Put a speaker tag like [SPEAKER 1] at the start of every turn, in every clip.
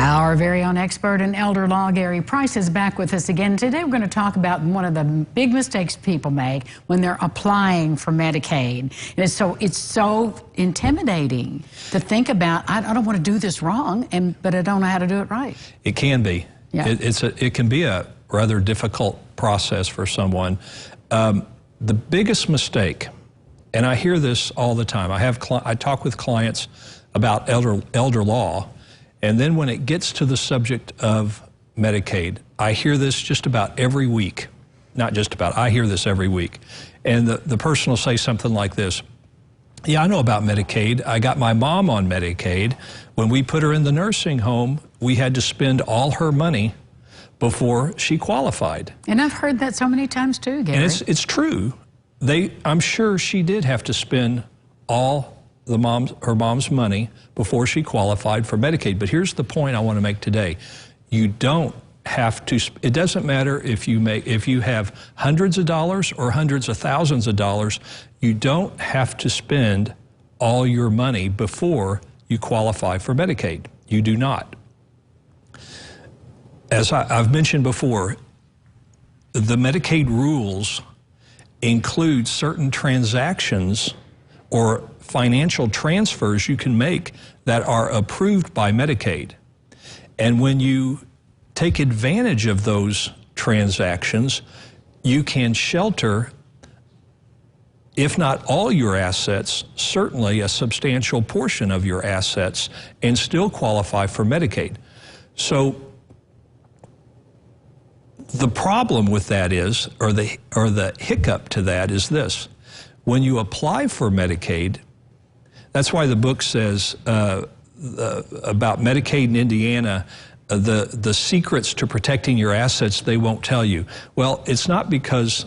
[SPEAKER 1] Our very own expert in elder law, Gary Price, is back with us again. Today we're going to talk about one of the big mistakes people make when they're applying for Medicaid. And it's so intimidating to think about, I don't want to do this wrong, but I don't know how to do it right.
[SPEAKER 2] It can be.
[SPEAKER 1] Yeah.
[SPEAKER 2] It can be a rather difficult process for someone. The biggest mistake, and I hear this all the time, I talk with clients about elder law, and then when it gets to the subject of Medicaid, I hear this just about every week. Not just about, I hear this every week. And the person will say something like this: yeah, I know about Medicaid. I got my mom on Medicaid. When we put her in the nursing home, we had to spend all her money before she qualified.
[SPEAKER 1] And I've heard that so many times too, Gary.
[SPEAKER 2] And it's true. I'm sure she did have to spend all her mom's money before she qualified for Medicaid. But here's the point I want to make today. You don't have to, it doesn't matter if you have hundreds of dollars or hundreds of thousands of dollars, you don't have to spend all your money before you qualify for Medicaid. You do not. As I've mentioned before, the Medicaid rules include certain transactions or financial transfers you can make that are approved by Medicaid. And when you take advantage of those transactions, you can shelter, if not all your assets, certainly a substantial portion of your assets, and still qualify for Medicaid. So the problem with that is, or the hiccup to that is this: when you apply for Medicaid, that's why the book says about Medicaid in Indiana, the secrets to protecting your assets they won't tell you. Well, it's not because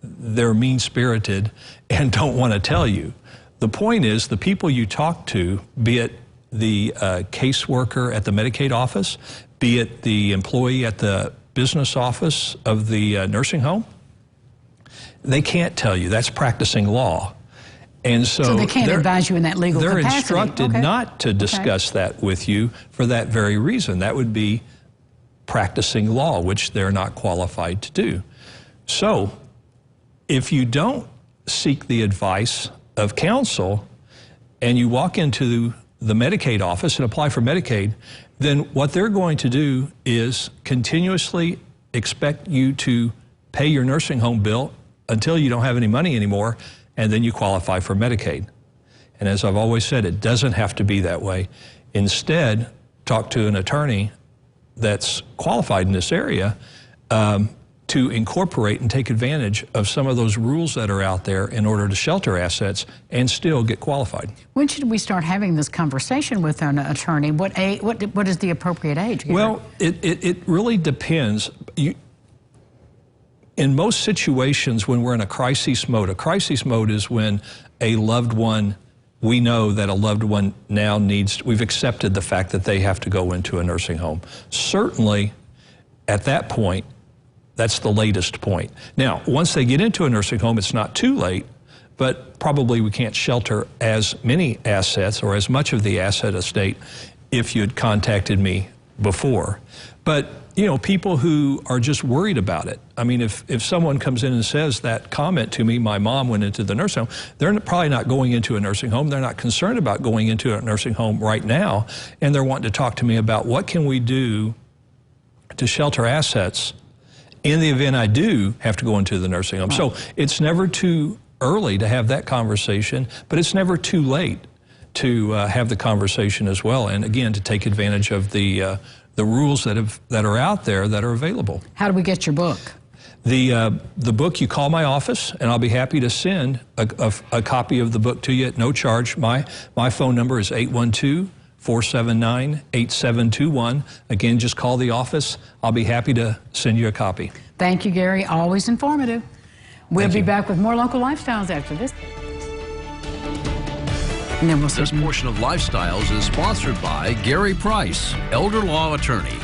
[SPEAKER 2] they're mean-spirited and don't want to tell you. The point is, the people you talk to, be it the caseworker at the Medicaid office, be it the employee at the business office of the nursing home, they can't tell you. That's practicing law. And so
[SPEAKER 1] they can't advise you in that legal capacity.
[SPEAKER 2] They're instructed not to discuss that with you for that very reason. That would be practicing law, which they're not qualified to do. So if you don't seek the advice of counsel and you walk into the Medicaid office and apply for Medicaid, then what they're going to do is continuously expect you to pay your nursing home bill until you don't have any money anymore, and then you qualify for Medicaid. And as I've always said, it doesn't have to be that way. Instead, talk to an attorney that's qualified in this area to incorporate and take advantage of some of those rules that are out there in order to shelter assets and still get qualified.
[SPEAKER 1] When should we start having this conversation with an attorney? What is the appropriate age, Gary?
[SPEAKER 2] Well, it really depends. In most situations, when we're in a crisis mode is when a loved one, we know that a loved one now we've accepted the fact that they have to go into a nursing home. Certainly, at that point, that's the latest point. Now, once they get into a nursing home, it's not too late, but probably we can't shelter as many assets or as much of the asset estate if you'd contacted me before. But you know, people who are just worried about it. I mean, if someone comes in and says that comment to me, my mom went into the nursing home, they're probably not going into a nursing home. They're not concerned about going into a nursing home right now, and they're wanting to talk to me about what can we do to shelter assets in the event I do have to go into the nursing home. Wow. So it's never too early to have that conversation, but it's never too late to have the conversation as well, and again, to take advantage of the rules that are out there that are available.
[SPEAKER 1] How do we get your book?
[SPEAKER 2] The book, you call my office, and I'll be happy to send a copy of the book to you at no charge. My phone number is 812-479-8721. Again, just call the office. I'll be happy to send you a copy.
[SPEAKER 1] Thank you, Gary. Always informative. We'll be back with more Local Lifestyles after this. And then we'll see.
[SPEAKER 3] This portion of Lifestyles is sponsored by Gary Price, elder law attorney.